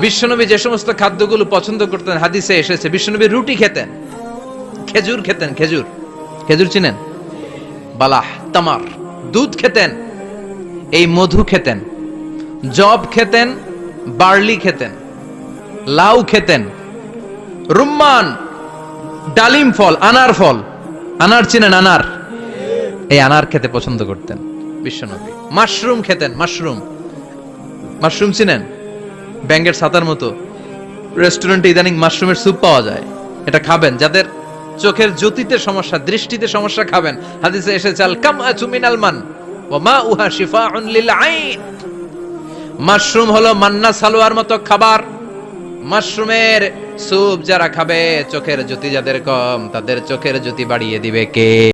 বিশ্বনবী যে সমস্ত খাদ্যগুলো পছন্দ করতেন হাদিসে এসেছে। বিশ্বনবী রুটি খেতেন, খেজুর খেতেন, খেজুর খেজুর চিনেন, বালাহ, তামার, দুধ খেতেন, এই মধু খেতেন, জব খেতেন, বার্লি খেতেন, লাউ খেতেন, রুম্মান, ডালিম ফল, আনার ফল, আনার চিনেন, আনার, এই আনার খেতে পছন্দ করতেন বিশ্বনবী। মাশরুম খেতেন, মাশরুম, মাশরুম চিনেন, ব্যাঙ্গের ছাতার মতো। রেস্টুরেন্টে ইদানিং মাশরুমের স্যুপ পাওয়া যায়, এটা খাবেন। যাদের চোখের জ্যোতিতে সমস্যা, দৃষ্টিতে সমস্যা, খাবেন। হাদিসে এসেছে আল কামআতু মিনাল মান ওয়া মাউহা শিফাউন লিল আইন। মাশরুম হলো মান্না সালোয়ার মতো খাবার। মাশরুমের স্যুপ যারা খাবে, চোখের জ্যোতি যাদের কম, তাদের চোখের জ্যোতি বাড়িয়ে দিবে কে?